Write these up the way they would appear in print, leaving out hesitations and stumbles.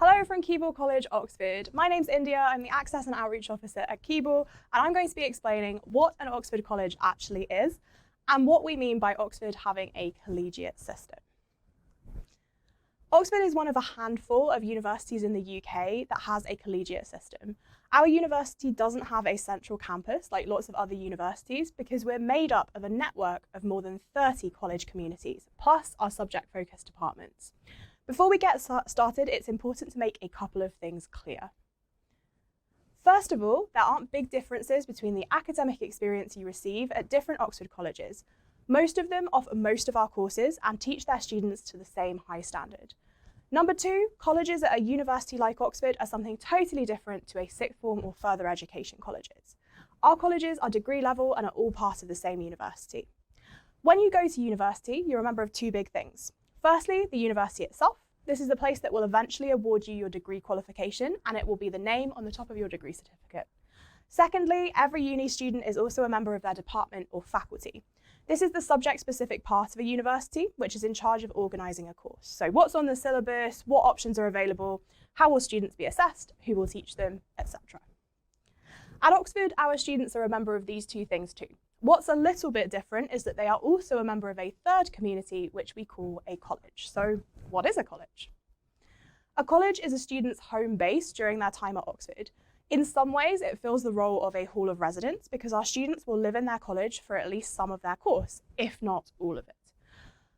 Hello from Keble College, Oxford. My name's India, I'm the Access and Outreach Officer at Keble, and I'm going to be explaining what an Oxford college actually is and what we mean by Oxford having a collegiate system. Oxford is one of a handful of universities in the UK that has a collegiate system. Our university doesn't have a central campus like lots of other universities because we're made up of a network of more than 30 college communities, plus our subject-focused departments. Before we get started, it's important to make a couple of things clear. First of all, there aren't big differences between the academic experience you receive at different Oxford colleges. Most of them offer most of our courses and teach their students to the same high standard. Number two, colleges at a university like Oxford are something totally different to a sixth form or further education colleges. Our colleges are degree level and are all part of the same university. When you go to university, you're a member of two big things. Firstly, the university itself. This is the place that will eventually award you your degree qualification, and it will be the name on the top of your degree certificate. Secondly, every uni student is also a member of their department or faculty. This is the subject-specific part of a university, which is in charge of organising a course. So what's on the syllabus, what options are available, how will students be assessed, who will teach them, etc. At Oxford, our students are a member of these two things too. What's a little bit different is that they are also a member of a third community, which we call a college. So what is a college? A college is a student's home base during their time at Oxford. In some ways, it fills the role of a hall of residence because our students will live in their college for at least some of their course, if not all of it.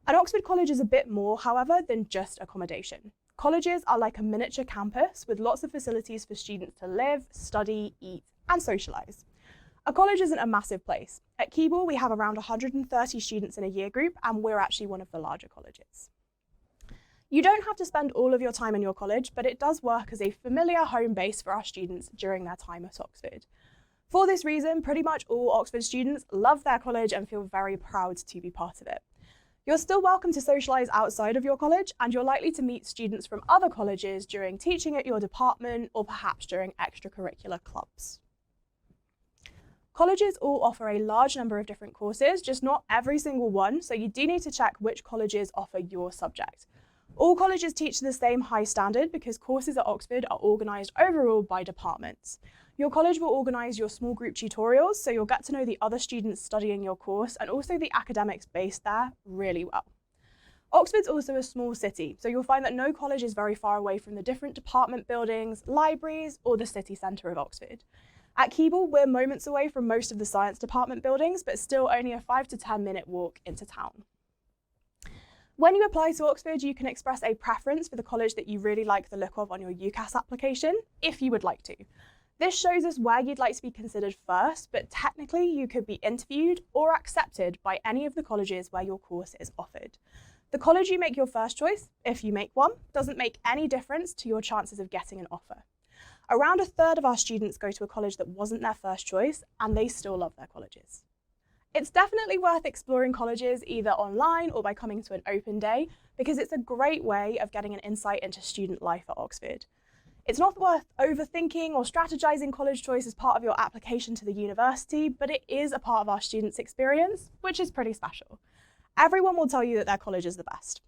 An Oxford college is a bit more, however, than just accommodation. Colleges are like a miniature campus with lots of facilities for students to live, study, eat, and socialise. A college isn't a massive place. At Keble, we have around 130 students in a year group, and we're actually one of the larger colleges. You don't have to spend all of your time in your college, but it does work as a familiar home base for our students during their time at Oxford. For this reason, pretty much all Oxford students love their college and feel very proud to be part of it. You're still welcome to socialise outside of your college, and you're likely to meet students from other colleges during teaching at your department or perhaps during extracurricular clubs. Colleges all offer a large number of different courses, just not every single one, so you do need to check which colleges offer your subject. All colleges teach to the same high standard because courses at Oxford are organised overall by departments. Your college will organise your small group tutorials, so you'll get to know the other students studying your course and also the academics based there really well. Oxford's also a small city, so you'll find that no college is very far away from the different department buildings, libraries, or the city centre of Oxford. At Keble, we're moments away from most of the science department buildings, but still only a 5 to 10 minute walk into town. When you apply to Oxford, you can express a preference for the college that you really like the look of on your UCAS application, if you would like to. This shows us where you'd like to be considered first, but technically you could be interviewed or accepted by any of the colleges where your course is offered. The college you make your first choice, if you make one, doesn't make any difference to your chances of getting an offer. Around a third of our students go to a college that wasn't their first choice, and they still love their colleges. It's definitely worth exploring colleges either online or by coming to an open day because it's a great way of getting an insight into student life at Oxford. It's not worth overthinking or strategizing college choice as part of your application to the university, but it is a part of our students' experience, which is pretty special. Everyone will tell you that their college is the best.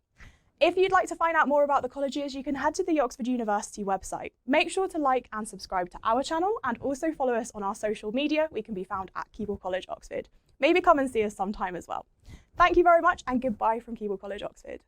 If you'd like to find out more about the colleges, you can head to the Oxford University website. Make sure to like and subscribe to our channel and also follow us on our social media. We can be found at Keble College, Oxford. Maybe come and see us sometime as well. Thank you very much and goodbye from Keble College, Oxford.